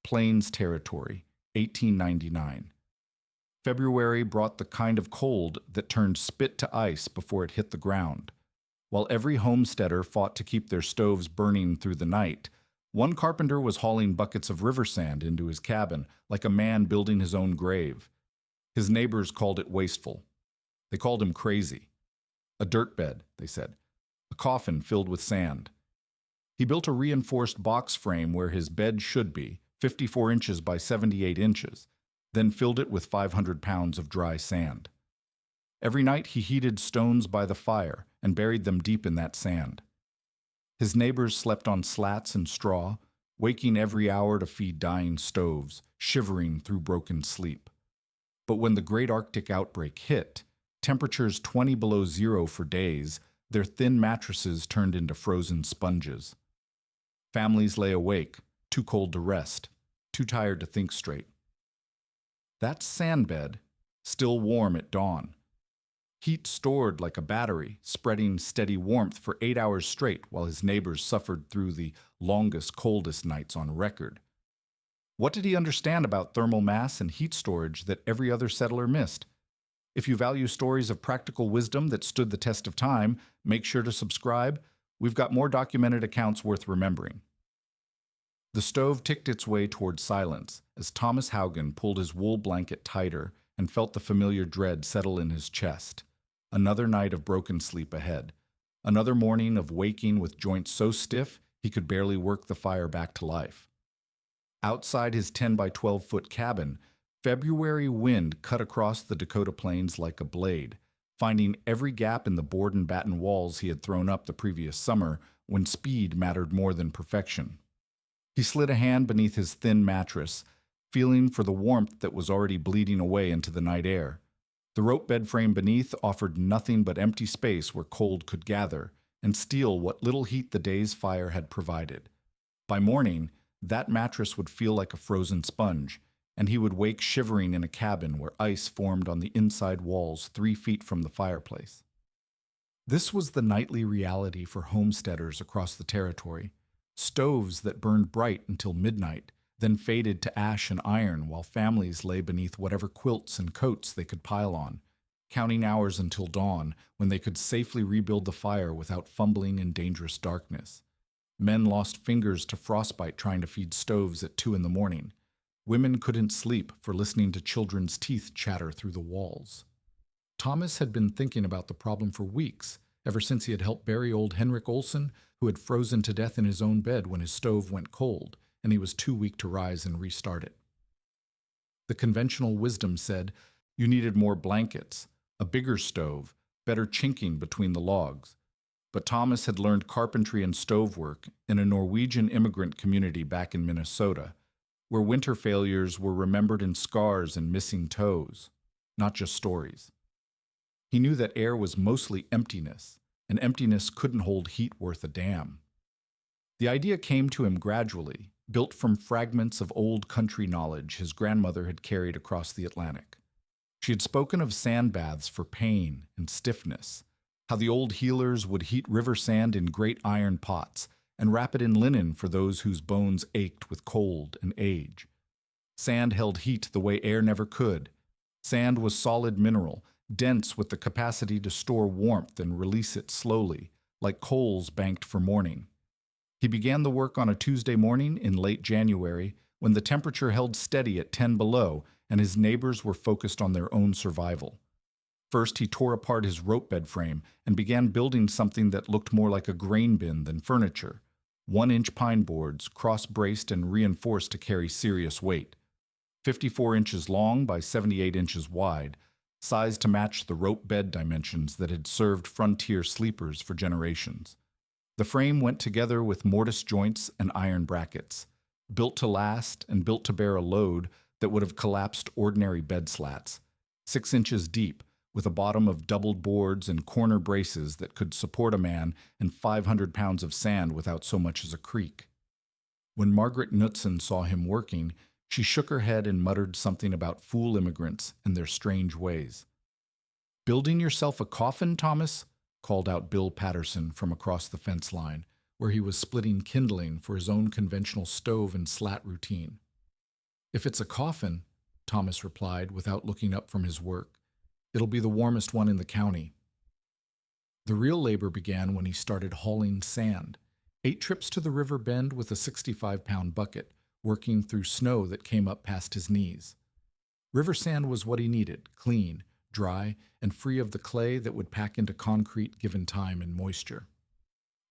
Plains Territory, 1899. February brought the kind of cold that turned spit to ice before it hit the ground. While every homesteader fought to keep their stoves burning through the night, one carpenter was hauling buckets of river sand into his cabin like a man building his own grave. His neighbors called it wasteful. They called him crazy. A dirt bed, they said, a coffin filled with sand. He built a reinforced box frame where his bed should be, 54 inches by 78 inches, then filled it with 500 pounds of dry sand. Every night he heated stones by the fire and buried them deep in that sand. His neighbors slept on slats and straw, waking every hour to feed dying stoves, shivering through broken sleep. But when the great Arctic outbreak hit, temperatures 20 below zero for days, their thin mattresses turned into frozen sponges. Families lay awake, too cold to rest, too tired to think straight. That sand bed, still warm at dawn. Heat stored like a battery, spreading steady warmth for 8 hours straight while his neighbors suffered through the longest, coldest nights on record. What did he understand about thermal mass and heat storage that every other settler missed? If you value stories of practical wisdom that stood the test of time, make sure to subscribe. We've got more documented accounts worth remembering. The stove ticked its way toward silence as Thomas Haugen pulled his wool blanket tighter and felt the familiar dread settle in his chest. Another night of broken sleep ahead. Another morning of waking with joints so stiff he could barely work the fire back to life. Outside his 10 by 12-foot cabin, February wind cut across the Dakota plains like a blade, finding every gap in the board and batten walls he had thrown up the previous summer when speed mattered more than perfection. He slid a hand beneath his thin mattress, feeling for the warmth that was already bleeding away into the night air. The rope bed frame beneath offered nothing but empty space where cold could gather and steal what little heat the day's fire had provided. By morning, that mattress would feel like a frozen sponge, and he would wake shivering in a cabin where ice formed on the inside walls 3 feet from the fireplace. This was the nightly reality for homesteaders across the territory. Stoves that burned bright until midnight, then faded to ash and iron while families lay beneath whatever quilts and coats they could pile on, counting hours until dawn when they could safely rebuild the fire without fumbling in dangerous darkness. Men lost fingers to frostbite trying to feed stoves at 2 in the morning. Women couldn't sleep for listening to children's teeth chatter through the walls. Thomas had been thinking about the problem for weeks, ever since he had helped bury old Henrik Olsen, who had frozen to death in his own bed when his stove went cold, and he was too weak to rise and restart it. The conventional wisdom said you needed more blankets, a bigger stove, better chinking between the logs. But Thomas had learned carpentry and stove work in a Norwegian immigrant community back in Minnesota, where winter failures were remembered in scars and missing toes, not just stories. He knew that air was mostly emptiness, and emptiness couldn't hold heat worth a damn. The idea came to him gradually, built from fragments of old country knowledge his grandmother had carried across the Atlantic. She had spoken of sand baths for pain and stiffness, how the old healers would heat river sand in great iron pots and wrap it in linen for those whose bones ached with cold and age. Sand held heat the way air never could. Sand was solid mineral, dense with the capacity to store warmth and release it slowly, like coals banked for morning. He began the work on a Tuesday morning in late January when the temperature held steady at 10 below and his neighbors were focused on their own survival. First, he tore apart his rope bed frame and began building something that looked more like a grain bin than furniture. 1-inch pine boards, cross-braced and reinforced to carry serious weight. 54 inches long by 78 inches wide, sized to match the rope bed dimensions that had served frontier sleepers for generations. The frame went together with mortise joints and iron brackets, built to last and built to bear a load that would have collapsed ordinary bed slats, 6 inches deep, with a bottom of doubled boards and corner braces that could support a man and 500 pounds of sand without so much as a creak. When Margaret Knutson saw him working, she shook her head and muttered something about fool immigrants and their strange ways. "Building yourself a coffin, Thomas?" called out Bill Patterson from across the fence line, where he was splitting kindling for his own conventional stove and slat routine. If it's a coffin, Thomas replied without looking up from his work, it'll be the warmest one in the county. The real labor began when he started hauling sand. 8 trips to the river bend with a 65-pound bucket, working through snow that came up past his knees. River sand was what he needed, clean, dry, and free of the clay that would pack into concrete given time and moisture.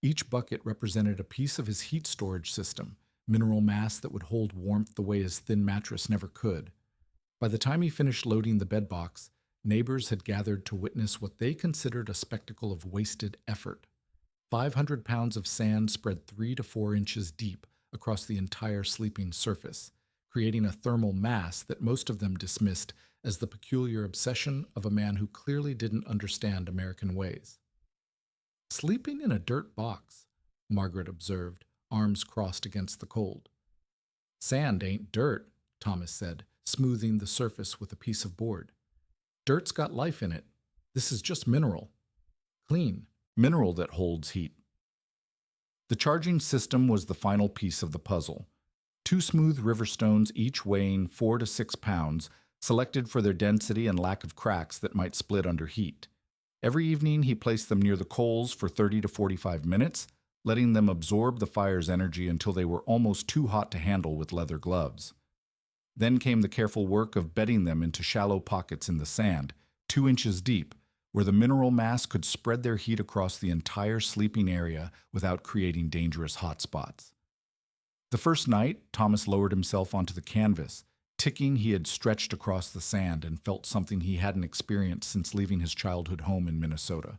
Each bucket represented a piece of his heat storage system, mineral mass that would hold warmth the way his thin mattress never could. By the time he finished loading the bed box, neighbors had gathered to witness what they considered a spectacle of wasted effort. 500 pounds of sand spread 3 to 4 inches deep across the entire sleeping surface, creating a thermal mass that most of them dismissed as the peculiar obsession of a man who clearly didn't understand American ways. Sleeping in a dirt box, Margaret observed, arms crossed against the cold. Sand ain't dirt, Thomas said, smoothing the surface with a piece of board. Dirt's got life in it. This is just mineral. Clean. Mineral that holds heat. The charging system was the final piece of the puzzle. 2 smooth river stones, each weighing 4 to 6 pounds, selected for their density and lack of cracks that might split under heat. Every evening he placed them near the coals for 30 to 45 minutes, letting them absorb the fire's energy until they were almost too hot to handle with leather gloves. Then came the careful work of bedding them into shallow pockets in the sand, 2 inches deep, where the mineral mass could spread their heat across the entire sleeping area without creating dangerous hot spots. The first night, Thomas lowered himself onto the canvas. Ticking, he had stretched across the sand and felt something he hadn't experienced since leaving his childhood home in Minnesota.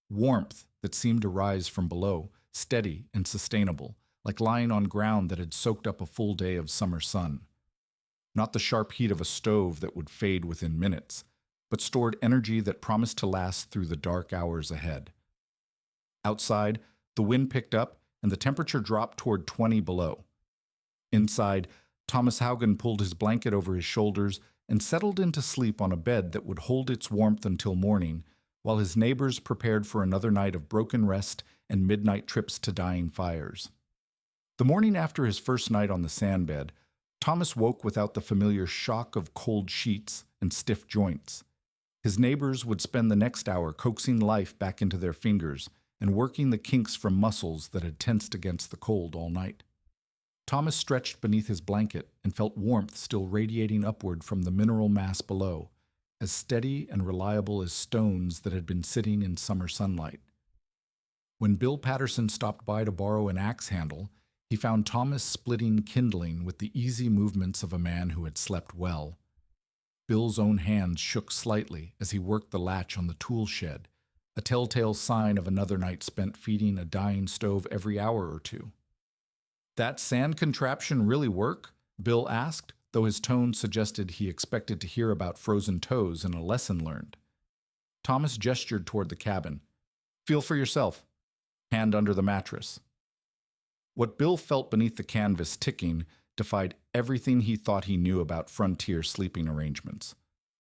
Warmth that seemed to rise from below, steady and sustainable, like lying on ground that had soaked up a full day of summer sun. Not the sharp heat of a stove that would fade within minutes, but stored energy that promised to last through the dark hours ahead. Outside, the wind picked up and the temperature dropped toward 20 below. Inside, Thomas Haugen pulled his blanket over his shoulders and settled into sleep on a bed that would hold its warmth until morning, while his neighbors prepared for another night of broken rest and midnight trips to dying fires. The morning after his first night on the sandbed, Thomas woke without the familiar shock of cold sheets and stiff joints. His neighbors would spend the next hour coaxing life back into their fingers and working the kinks from muscles that had tensed against the cold all night. Thomas stretched beneath his blanket and felt warmth still radiating upward from the mineral mass below, as steady and reliable as stones that had been sitting in summer sunlight. When Bill Patterson stopped by to borrow an axe handle, he found Thomas splitting kindling with the easy movements of a man who had slept well. Bill's own hands shook slightly as he worked the latch on the tool shed, a telltale sign of another night spent feeding a dying stove every hour or two. "That sand contraption really work?" Bill asked, though his tone suggested he expected to hear about frozen toes and a lesson learned. Thomas gestured toward the cabin. "Feel for yourself. Hand under the mattress." What Bill felt beneath the canvas ticking defied everything he thought he knew about frontier sleeping arrangements.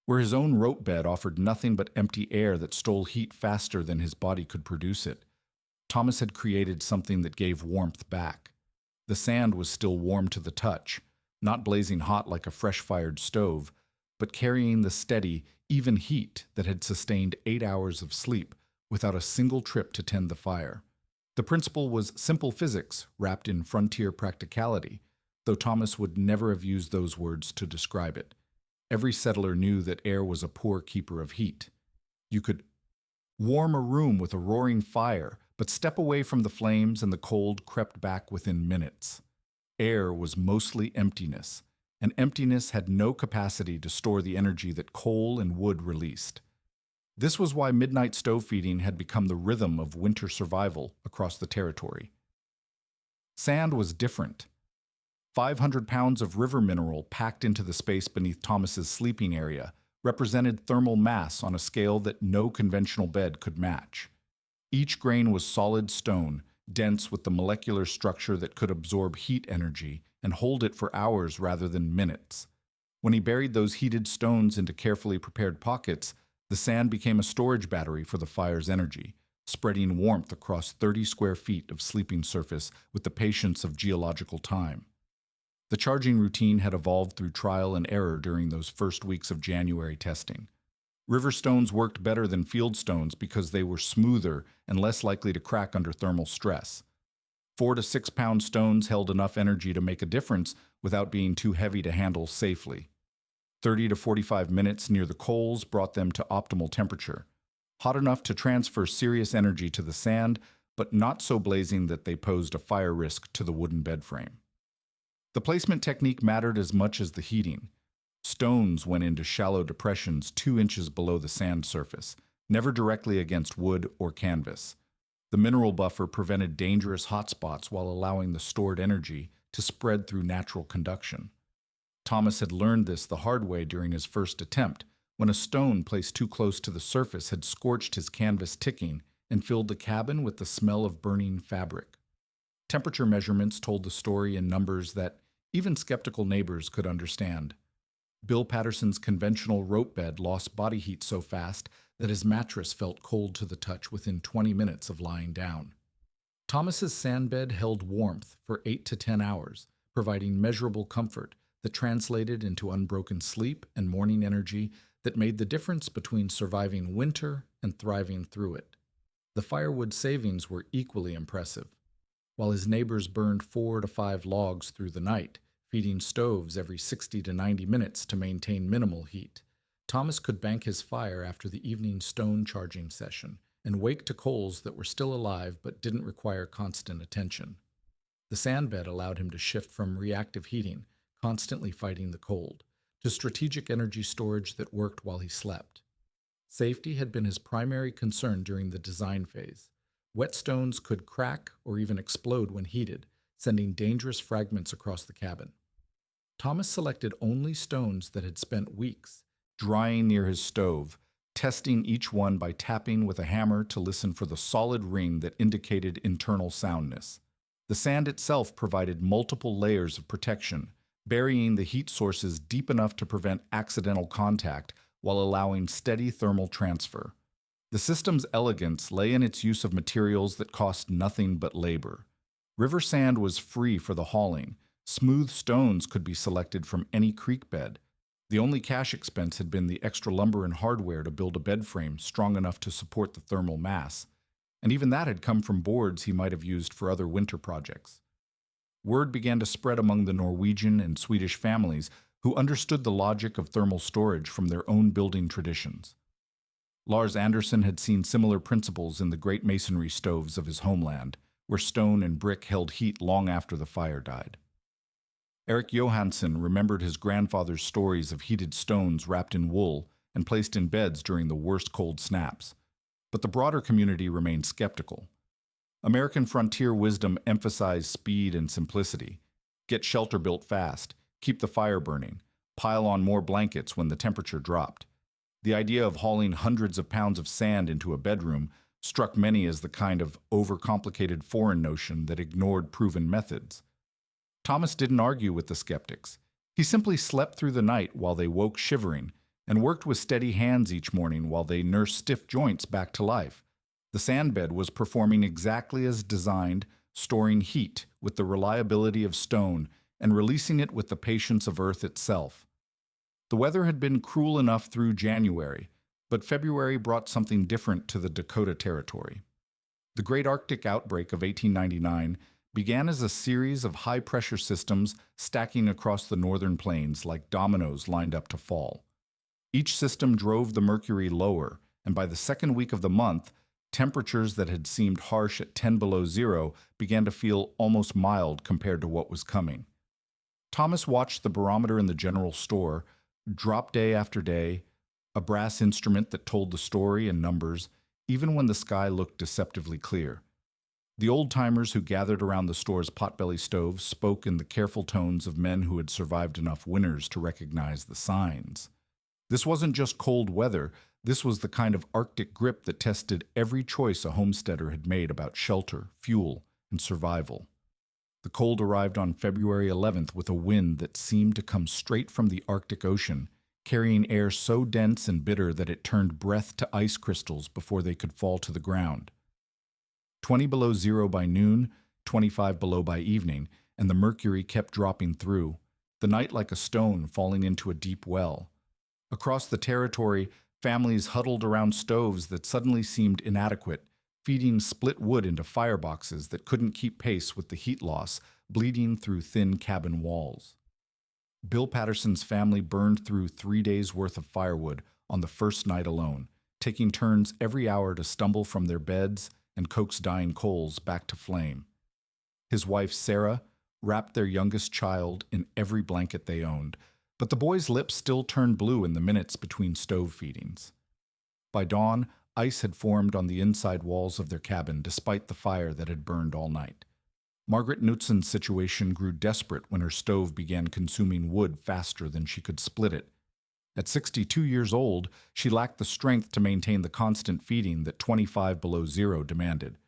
Where his own rope bed offered nothing but empty air that stole heat faster than his body could produce it, Thomas had created something that gave warmth back. The sand was still warm to the touch, not blazing hot like a fresh-fired stove, but carrying the steady, even heat that had sustained 8 hours of sleep without a single trip to tend the fire. The principle was simple physics wrapped in frontier practicality, though Thomas would never have used those words to describe it. Every settler knew that air was a poor keeper of heat. You could warm a room with a roaring fire, but step away from the flames and the cold crept back within minutes. Air was mostly emptiness, and emptiness had no capacity to store the energy that coal and wood released. This was why midnight stove feeding had become the rhythm of winter survival across the territory. Sand was different. 500 pounds of river mineral packed into the space beneath Thomas's sleeping area represented thermal mass on a scale that no conventional bed could match. Each grain was solid stone, dense with the molecular structure that could absorb heat energy and hold it for hours rather than minutes. When he buried those heated stones into carefully prepared pockets, the sand became a storage battery for the fire's energy, spreading warmth across 30 square feet of sleeping surface with the patience of geological time. The charging routine had evolved through trial and error during those first weeks of January testing. River stones worked better than field stones because they were smoother and less likely to crack under thermal stress. 4 to 6 pound stones held enough energy to make a difference without being too heavy to handle safely. 30 to 45 minutes near the coals brought them to optimal temperature, hot enough to transfer serious energy to the sand, but not so blazing that they posed a fire risk to the wooden bed frame. The placement technique mattered as much as the heating. Stones went into shallow depressions 2 inches below the sand surface, never directly against wood or canvas. The mineral buffer prevented dangerous hotspots while allowing the stored energy to spread through natural conduction. Thomas had learned this the hard way during his first attempt, when a stone placed too close to the surface had scorched his canvas ticking and filled the cabin with the smell of burning fabric. Temperature measurements told the story in numbers that even skeptical neighbors could understand. Bill Patterson's conventional rope bed lost body heat so fast that his mattress felt cold to the touch within 20 minutes of lying down. Thomas's sand bed held warmth for 8 to 10 hours, providing measurable comfort that translated into unbroken sleep and morning energy that made the difference between surviving winter and thriving through it. The firewood savings were equally impressive. While his neighbors burned 4 to 5 logs through the night, feeding stoves every 60 to 90 minutes to maintain minimal heat, Thomas could bank his fire after the evening stone charging session and wake to coals that were still alive but didn't require constant attention. The sand bed allowed him to shift from reactive heating, constantly fighting the cold, to strategic energy storage that worked while he slept. Safety had been his primary concern during the design phase. Wet stones could crack or even explode when heated, sending dangerous fragments across the cabin. Thomas selected only stones that had spent weeks drying near his stove, testing each one by tapping with a hammer to listen for the solid ring that indicated internal soundness. The sand itself provided multiple layers of protection, burying the heat sources deep enough to prevent accidental contact while allowing steady thermal transfer. The system's elegance lay in its use of materials that cost nothing but labor. River sand was free for the hauling. Smooth stones could be selected from any creek bed. The only cash expense had been the extra lumber and hardware to build a bed frame strong enough to support the thermal mass, and even that had come from boards he might have used for other winter projects. Word began to spread among the Norwegian and Swedish families who understood the logic of thermal storage from their own building traditions. Lars Anderson had seen similar principles in the great masonry stoves of his homeland, where stone and brick held heat long after the fire died. Eric Johansson remembered his grandfather's stories of heated stones wrapped in wool and placed in beds during the worst cold snaps. But the broader community remained skeptical. American frontier wisdom emphasized speed and simplicity. Get shelter built fast, keep the fire burning, pile on more blankets when the temperature dropped. The idea of hauling hundreds of pounds of sand into a bedroom struck many as the kind of overcomplicated foreign notion that ignored proven methods. Thomas didn't argue with the skeptics. He simply slept through the night while they woke shivering and worked with steady hands each morning while they nursed stiff joints back to life. The sand bed was performing exactly as designed, storing heat with the reliability of stone and releasing it with the patience of earth itself. The weather had been cruel enough through January, but February brought something different to the Dakota Territory. The Great Arctic Outbreak of 1899 began as a series of high-pressure systems stacking across the northern plains like dominoes lined up to fall. Each system drove the mercury lower, and by the second week of the month, temperatures that had seemed harsh at 10 below zero began to feel almost mild compared to what was coming. Thomas watched the barometer in the general store drop day after day, a brass instrument that told the story in numbers, even when the sky looked deceptively clear. The old-timers who gathered around the store's potbelly stove spoke in the careful tones of men who had survived enough winters to recognize the signs. This wasn't just cold weather, this was the kind of Arctic grip that tested every choice a homesteader had made about shelter, fuel, and survival. The cold arrived on February 11th with a wind that seemed to come straight from the Arctic Ocean, carrying air so dense and bitter that it turned breath to ice crystals before they could fall to the ground. 20 below zero by noon, 25 below by evening, and the mercury kept dropping through, the night like a stone falling into a deep well. Across the territory, families huddled around stoves that suddenly seemed inadequate, feeding split wood into fireboxes that couldn't keep pace with the heat loss, bleeding through thin cabin walls. Bill Patterson's family burned through 3 days' worth of firewood on the first night alone, taking turns every hour to stumble from their beds and coax dying coals back to flame. His wife, Sarah, wrapped their youngest child in every blanket they owned, but the boy's lips still turned blue in the minutes between stove feedings. By dawn, ice had formed on the inside walls of their cabin despite the fire that had burned all night. Margaret Knutsen's situation grew desperate when her stove began consuming wood faster than she could split it. At 62 years old, she lacked the strength to maintain the constant feeding that 25 below zero demanded.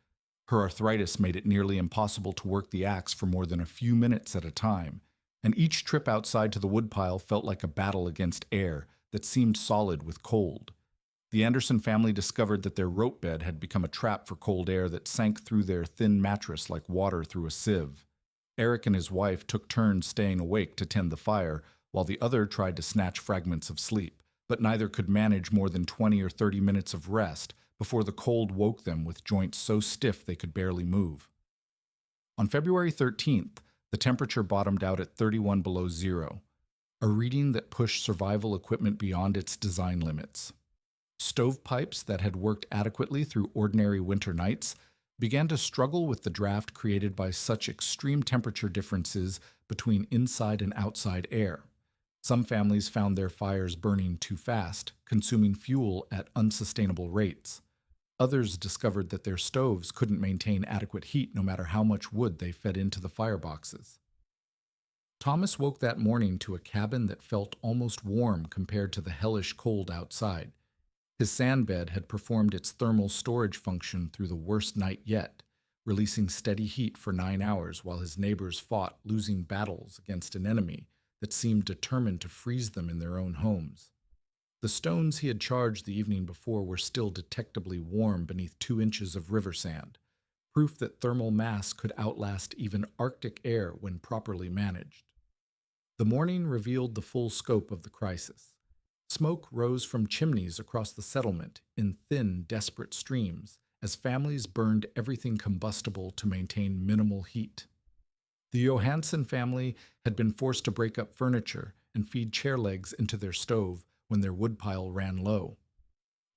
Her arthritis made it nearly impossible to work the axe for more than a few minutes at a time, and each trip outside to the woodpile felt like a battle against air that seemed solid with cold. The Anderson family discovered that their rope bed had become a trap for cold air that sank through their thin mattress like water through a sieve. Eric and his wife took turns staying awake to tend the fire, while the other tried to snatch fragments of sleep, but neither could manage more than 20 or 30 minutes of rest before the cold woke them with joints so stiff they could barely move. On February 13th, the temperature bottomed out at 31 below zero, a reading that pushed survival equipment beyond its design limits. Stovepipes that had worked adequately through ordinary winter nights began to struggle with the draft created by such extreme temperature differences between inside and outside air. Some families found their fires burning too fast, consuming fuel at unsustainable rates. Others discovered that their stoves couldn't maintain adequate heat no matter how much wood they fed into the fireboxes. Thomas woke that morning to a cabin that felt almost warm compared to the hellish cold outside. His sand bed had performed its thermal storage function through the worst night yet, releasing steady heat for 9 hours while his neighbors fought losing battles against an enemy that seemed determined to freeze them in their own homes. The stones he had charged the evening before were still detectably warm beneath 2 inches of river sand, proof that thermal mass could outlast even Arctic air when properly managed. The morning revealed the full scope of the crisis. Smoke rose from chimneys across the settlement in thin, desperate streams as families burned everything combustible to maintain minimal heat. The Johansson family had been forced to break up furniture and feed chair legs into their stove when their woodpile ran low.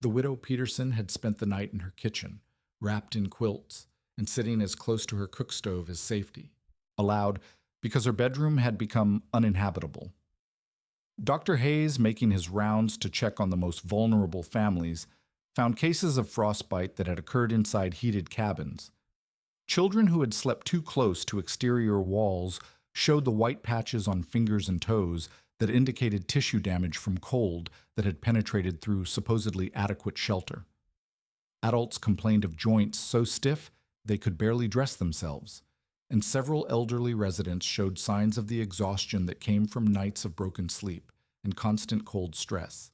The widow Peterson had spent the night in her kitchen, wrapped in quilts, and sitting as close to her cook stove as safety, allowed because her bedroom had become uninhabitable. Dr. Hayes, making his rounds to check on the most vulnerable families, found cases of frostbite that had occurred inside heated cabins. Children who had slept too close to exterior walls showed the white patches on fingers and toes that indicated tissue damage from cold that had penetrated through supposedly adequate shelter. Adults complained of joints so stiff they could barely dress themselves, and several elderly residents showed signs of the exhaustion that came from nights of broken sleep and constant cold stress.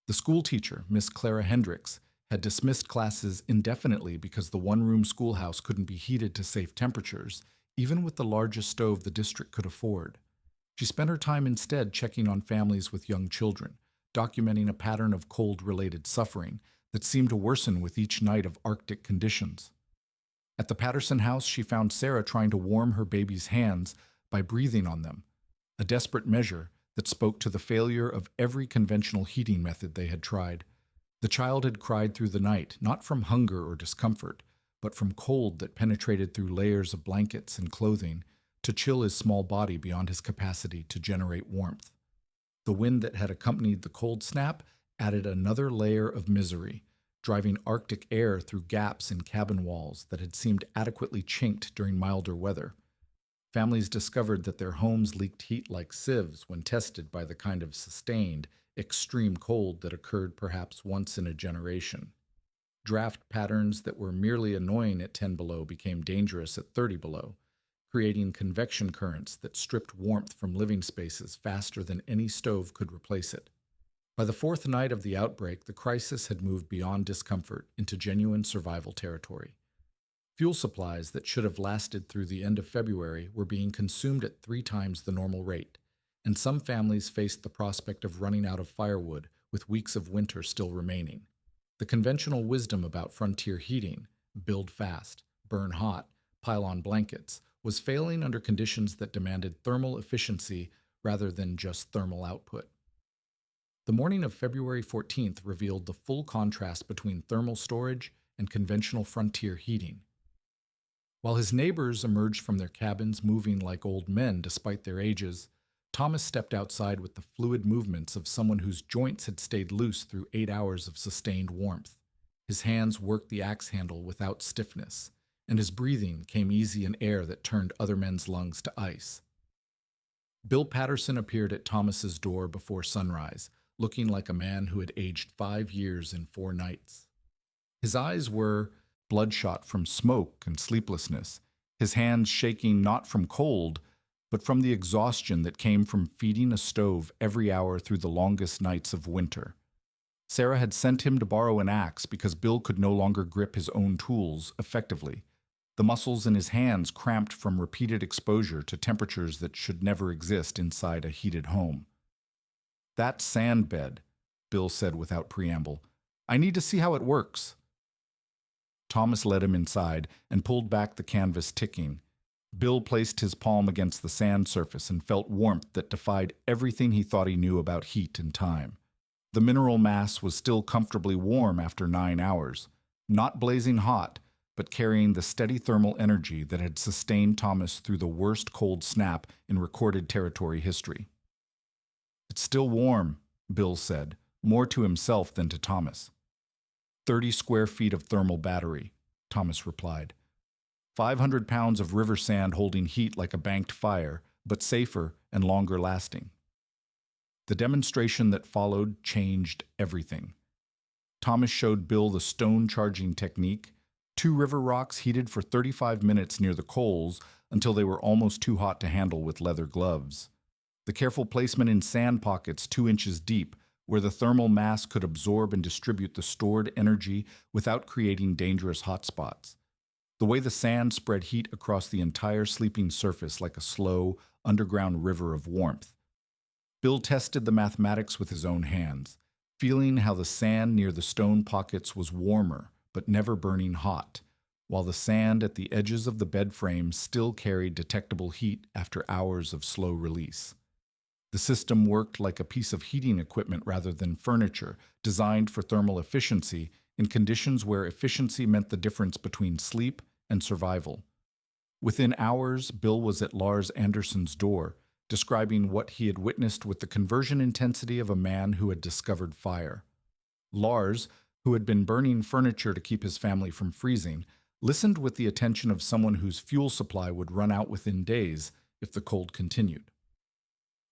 The school teacher, Miss Clara Hendricks, had dismissed classes indefinitely because the one-room schoolhouse couldn't be heated to safe temperatures, even with the largest stove the district could afford. She spent her time instead checking on families with young children, documenting a pattern of cold-related suffering that seemed to worsen with each night of Arctic conditions. At the Patterson house, she found Sarah trying to warm her baby's hands by breathing on them, a desperate measure that spoke to the failure of every conventional heating method they had tried. The child had cried through the night, not from hunger or discomfort, but from cold that penetrated through layers of blankets and clothing to chill his small body beyond his capacity to generate warmth. The wind that had accompanied the cold snap added another layer of misery, driving Arctic air through gaps in cabin walls that had seemed adequately chinked during milder weather. Families discovered that their homes leaked heat like sieves when tested by the kind of sustained, extreme cold that occurred perhaps once in a generation. Draft patterns that were merely annoying at 10 below became dangerous at 30 below, creating convection currents that stripped warmth from living spaces faster than any stove could replace it. By the 4th night of the outbreak, the crisis had moved beyond discomfort into genuine survival territory. Fuel supplies that should have lasted through the end of February were being consumed at 3 times the normal rate, and some families faced the prospect of running out of firewood with weeks of winter still remaining. The conventional wisdom about frontier heating, build fast, burn hot, pile on blankets, was failing under conditions that demanded thermal efficiency rather than just thermal output. The morning of February 14th revealed the full contrast between thermal storage and conventional frontier heating. While his neighbors emerged from their cabins moving like old men despite their ages, Thomas stepped outside with the fluid movements of someone whose joints had stayed loose through 8 hours of sustained warmth. His hands worked the axe handle without stiffness, and his breathing came easy in air that turned other men's lungs to ice. Bill Patterson appeared at Thomas's door before sunrise, looking like a man who had aged 5 years in 4 nights. His eyes were bloodshot from smoke and sleeplessness, his hands shaking not from cold, but from the exhaustion that came from feeding a stove every hour through the longest nights of winter. Sarah had sent him to borrow an axe because Bill could no longer grip his own tools effectively. The muscles in his hands cramped from repeated exposure to temperatures that should never exist inside a heated home. "That sand bed," Bill said without preamble. "I need to see how it works." Thomas led him inside and pulled back the canvas ticking. Bill placed his palm against the sand surface and felt warmth that defied everything he thought he knew about heat and time. The mineral mass was still comfortably warm after 9 hours, not blazing hot, but carrying the steady thermal energy that had sustained Thomas through the worst cold snap in recorded territory history. "It's still warm," Bill said, more to himself than to Thomas. 30 square feet of thermal battery," Thomas replied. 500 pounds of river sand holding heat like a banked fire, but safer and longer lasting. The demonstration that followed changed everything. Thomas showed Bill the stone charging technique, 2 river rocks heated for 35 minutes near the coals until they were almost too hot to handle with leather gloves. The careful placement in sand pockets 2 inches deep, where the thermal mass could absorb and distribute the stored energy without creating dangerous hotspots. The way the sand spread heat across the entire sleeping surface like a slow, underground river of warmth. Bill tested the mathematics with his own hands, feeling how the sand near the stone pockets was warmer, but never burning hot, while the sand at the edges of the bed frame still carried detectable heat after hours of slow release. The system worked like a piece of heating equipment rather than furniture, designed for thermal efficiency in conditions where efficiency meant the difference between sleep and survival. Within hours, Bill was at Lars Anderson's door, describing what he had witnessed with the conversion intensity of a man who had discovered fire. Lars, who had been burning furniture to keep his family from freezing, listened with the attention of someone whose fuel supply would run out within days if the cold continued.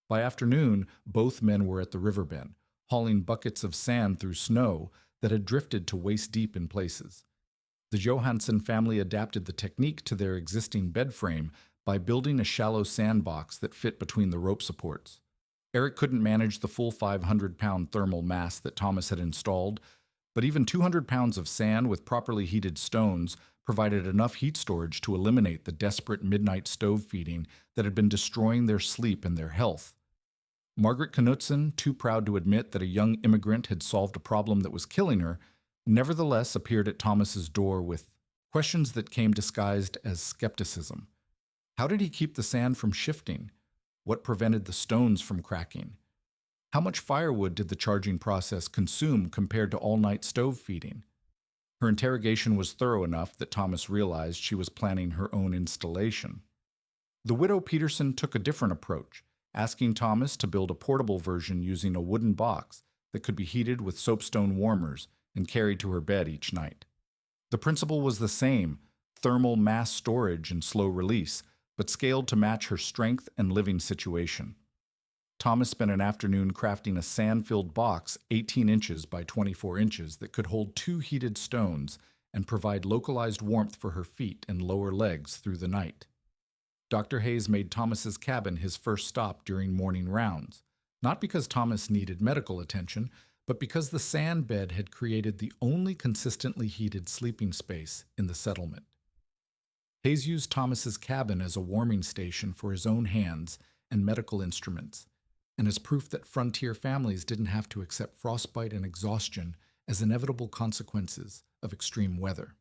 By afternoon, both men were at the river bend, hauling buckets of sand through snow that had drifted to waist-deep in places. The Johansson family adapted the technique to their existing bed frame by building a shallow sandbox that fit between the rope supports. Eric couldn't manage the full 500-pound thermal mass that Thomas had installed, but even 200 pounds of sand with properly heated stones provided enough heat storage to eliminate the desperate midnight stove feeding that had been destroying their sleep and their health. Margaret Knutson, too proud to admit that a young immigrant had solved a problem that was killing her, nevertheless appeared at Thomas's door with questions that came disguised as skepticism. How did he keep the sand from shifting? What prevented the stones from cracking? How much firewood did the charging process consume compared to all-night stove feeding? Her interrogation was thorough enough that Thomas realized she was planning her own installation. The widow Peterson took a different approach, asking Thomas to build a portable version using a wooden box that could be heated with soapstone warmers and carried to her bed each night. The principle was the same, thermal mass storage and slow release, but scaled to match her strength and living situation. Thomas spent an afternoon crafting a sand-filled box 18 inches by 24 inches that could hold 2 heated stones and provide localized warmth for her feet and lower legs through the night. Dr. Hayes made Thomas's cabin his first stop during morning rounds, not because Thomas needed medical attention, but because the sand bed had created the only consistently heated sleeping space in the settlement. Hayes used Thomas's cabin as a warming station for his own hands and medical instruments, and as proof that frontier families didn't have to accept frostbite and exhaustion as inevitable consequences of extreme weather.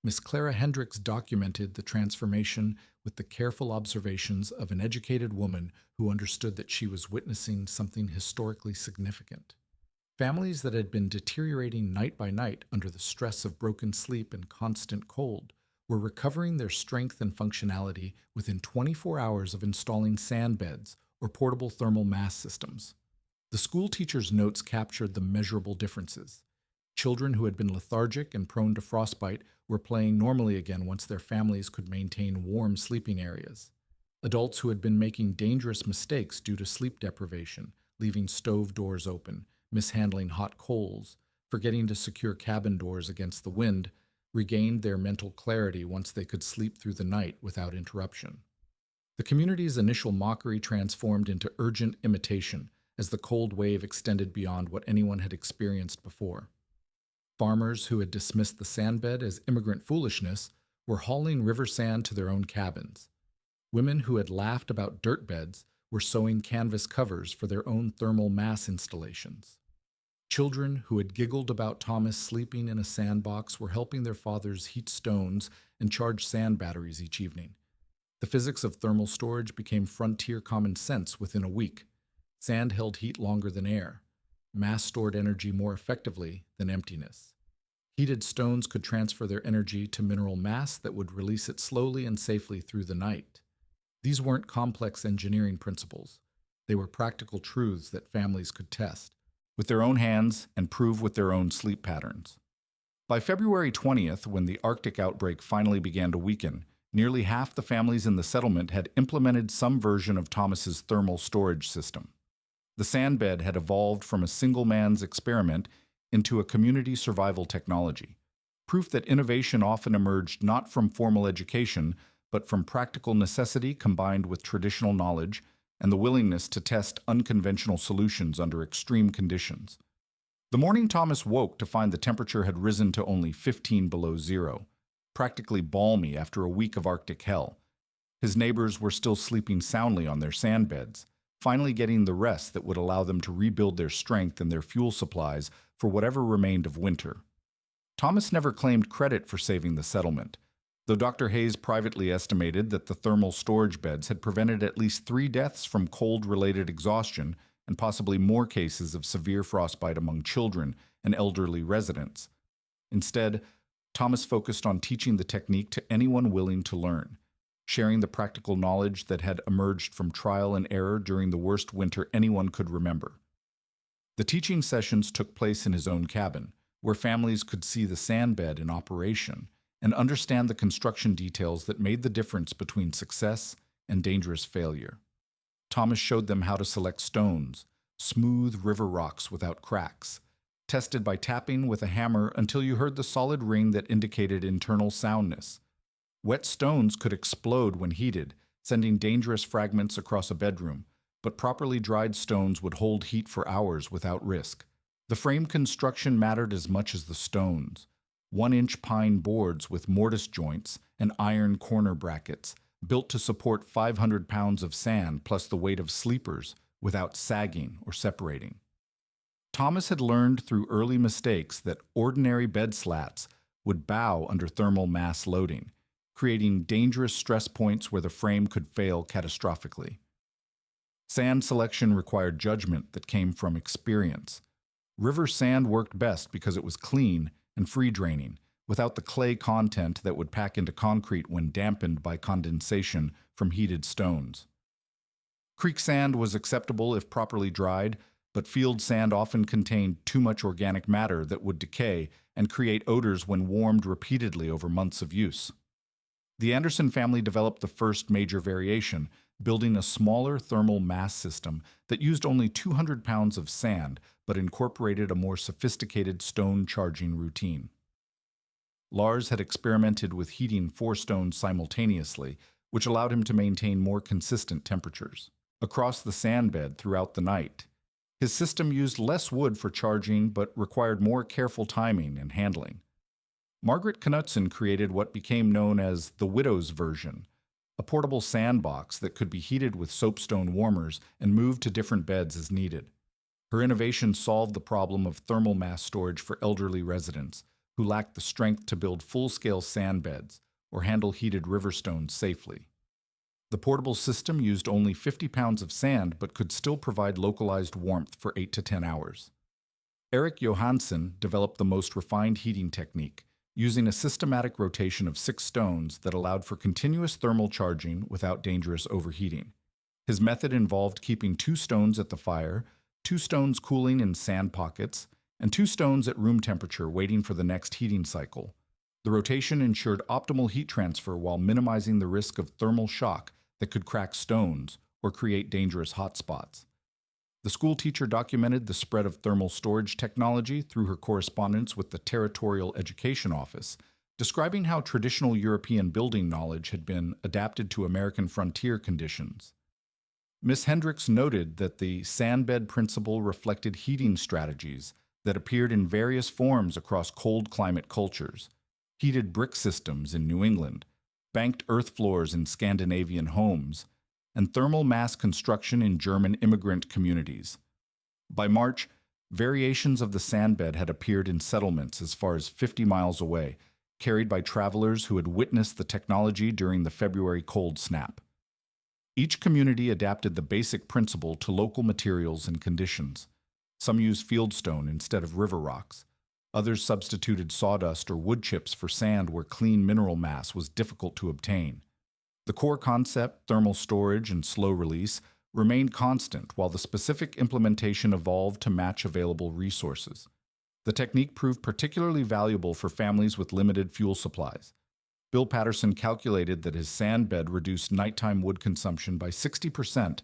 Miss Clara Hendricks documented the transformation with the careful observations of an educated woman who understood that she was witnessing something historically significant. Families that had been deteriorating night by night under the stress of broken sleep and constant cold were recovering their strength and functionality within 24 hours of installing sand beds or portable thermal mass systems. The school teacher's notes captured the measurable differences. Children who had been lethargic and prone to frostbite were playing normally again once their families could maintain warm sleeping areas. Adults who had been making dangerous mistakes due to sleep deprivation, leaving stove doors open, mishandling hot coals, forgetting to secure cabin doors against the wind, regained their mental clarity once they could sleep through the night without interruption. The community's initial mockery transformed into urgent imitation as the cold wave extended beyond what anyone had experienced before. Farmers who had dismissed the sandbed as immigrant foolishness were hauling river sand to their own cabins. Women who had laughed about dirt beds were sewing canvas covers for their own thermal mass installations. Children who had giggled about Thomas sleeping in a sandbox were helping their fathers heat stones and charge sand batteries each evening. The physics of thermal storage became frontier common sense within a week. Sand held heat longer than air. Mass stored energy more effectively than emptiness. Heated stones could transfer their energy to mineral mass that would release it slowly and safely through the night. These weren't complex engineering principles. They were practical truths that families could test with their own hands and prove with their own sleep patterns. By February 20th, when the Arctic outbreak finally began to weaken, nearly half the families in the settlement had implemented some version of Thomas's thermal storage system. The sandbed had evolved from a single man's experiment into a community survival technology, proof that innovation often emerged not from formal education, but from practical necessity combined with traditional knowledge and the willingness to test unconventional solutions under extreme conditions. The morning Thomas woke to find the temperature had risen to only 15 below zero, practically balmy after a week of Arctic hell. His neighbors were still sleeping soundly on their sandbeds, finally getting the rest that would allow them to rebuild their strength and their fuel supplies for whatever remained of winter. Thomas never claimed credit for saving the settlement, though Dr. Hayes privately estimated that the thermal storage beds had prevented at least 3 deaths from cold-related exhaustion and possibly more cases of severe frostbite among children and elderly residents. Instead, Thomas focused on teaching the technique to anyone willing to learn, sharing the practical knowledge that had emerged from trial and error during the worst winter anyone could remember. The teaching sessions took place in his own cabin, where families could see the sandbed in operation and understand the construction details that made the difference between success and dangerous failure. Thomas showed them how to select stones, smooth river rocks without cracks, tested by tapping with a hammer until you heard the solid ring that indicated internal soundness. Wet stones could explode when heated, sending dangerous fragments across a bedroom, but properly dried stones would hold heat for hours without risk. The frame construction mattered as much as the stones. 1-inch pine boards with mortise joints and iron corner brackets, built to support 500 pounds of sand plus the weight of sleepers without sagging or separating. Thomas had learned through early mistakes that ordinary bed slats would bow under thermal mass loading, creating dangerous stress points where the frame could fail catastrophically. Sand selection required judgment that came from experience. River sand worked best because it was clean and free-draining, without the clay content that would pack into concrete when dampened by condensation from heated stones. Creek sand was acceptable if properly dried, but field sand often contained too much organic matter that would decay and create odors when warmed repeatedly over months of use. The Anderson family developed the first major variation, building a smaller thermal mass system that used only 200 pounds of sand but incorporated a more sophisticated stone charging routine. Lars had experimented with heating 4 stones simultaneously, which allowed him to maintain more consistent temperatures across the sandbed throughout the night. His system used less wood for charging but required more careful timing and handling. Margaret Knudsen created what became known as the widow's version, a portable sandbox that could be heated with soapstone warmers and moved to different beds as needed. Her innovation solved the problem of thermal mass storage for elderly residents who lacked the strength to build full-scale sand beds or handle heated river stones safely. The portable system used only 50 pounds of sand but could still provide localized warmth for 8 to 10 hours. Erik Johansson developed the most refined heating technique, using a systematic rotation of 6 stones that allowed for continuous thermal charging without dangerous overheating. His method involved keeping 2 stones at the fire, 2 stones cooling in sand pockets, and 2 stones at room temperature waiting for the next heating cycle. The rotation ensured optimal heat transfer while minimizing the risk of thermal shock that could crack stones or create dangerous hotspots. The school teacher documented the spread of thermal storage technology through her correspondence with the Territorial Education Office, describing how traditional European building knowledge had been adapted to American frontier conditions. Ms. Hendricks noted that the sandbed principle reflected heating strategies that appeared in various forms across cold climate cultures: heated brick systems in New England, banked earth floors in Scandinavian homes, and thermal mass construction in German immigrant communities. By March, variations of the sandbed had appeared in settlements as far as 50 miles away, carried by travelers who had witnessed the technology during the February cold snap. Each community adapted the basic principle to local materials and conditions. Some used fieldstone instead of river rocks. Others substituted sawdust or wood chips for sand where clean mineral mass was difficult to obtain. The core concept, thermal storage and slow release, remained constant while the specific implementation evolved to match available resources. The technique proved particularly valuable for families with limited fuel supplies. Bill Patterson calculated that his sand bed reduced nighttime wood consumption by 60%,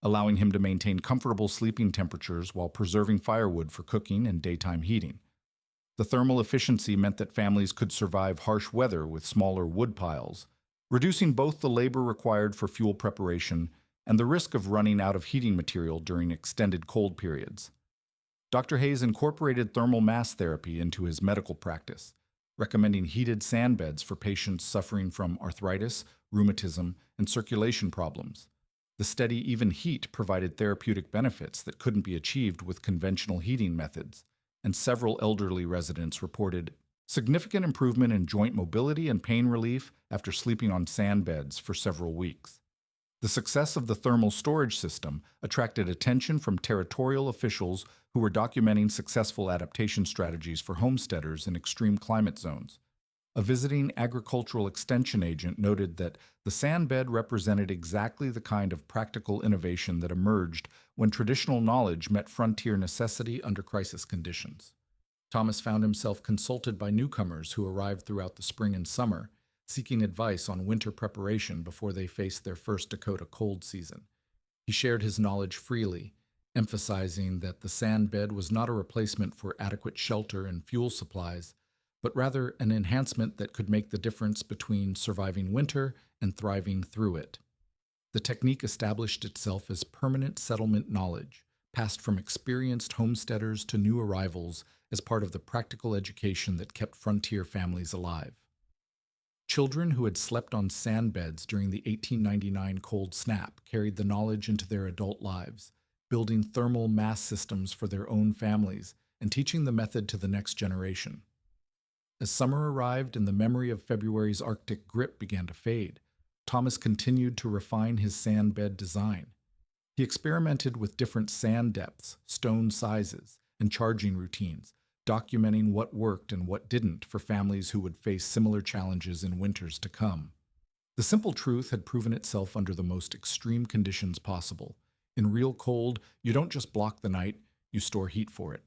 allowing him to maintain comfortable sleeping temperatures while preserving firewood for cooking and daytime heating. The thermal efficiency meant that families could survive harsh weather with smaller wood piles, reducing both the labor required for fuel preparation and the risk of running out of heating material during extended cold periods. Dr. Hayes incorporated thermal mass therapy into his medical practice, recommending heated sand beds for patients suffering from arthritis, rheumatism, and circulation problems. The steady, even heat provided therapeutic benefits that couldn't be achieved with conventional heating methods, and several elderly residents reported significant improvement in joint mobility and pain relief after sleeping on sand beds for several weeks. The success of the thermal storage system attracted attention from territorial officials who were documenting successful adaptation strategies for homesteaders in extreme climate zones. A visiting agricultural extension agent noted that the sand bed represented exactly the kind of practical innovation that emerged when traditional knowledge met frontier necessity under crisis conditions. Thomas found himself consulted by newcomers who arrived throughout the spring and summer, seeking advice on winter preparation before they faced their first Dakota cold season. He shared his knowledge freely, emphasizing that the sand bed was not a replacement for adequate shelter and fuel supplies, but rather an enhancement that could make the difference between surviving winter and thriving through it. The technique established itself as permanent settlement knowledge, passed from experienced homesteaders to new arrivals as part of the practical education that kept frontier families alive. Children who had slept on sand beds during the 1899 cold snap carried the knowledge into their adult lives, building thermal mass systems for their own families and teaching the method to the next generation. As summer arrived and the memory of February's Arctic grip began to fade, Thomas continued to refine his sand bed design. He experimented with different sand depths, stone sizes, and charging routines, documenting what worked and what didn't for families who would face similar challenges in winters to come. The simple truth had proven itself under the most extreme conditions possible. In real cold, you don't just block the night, you store heat for it.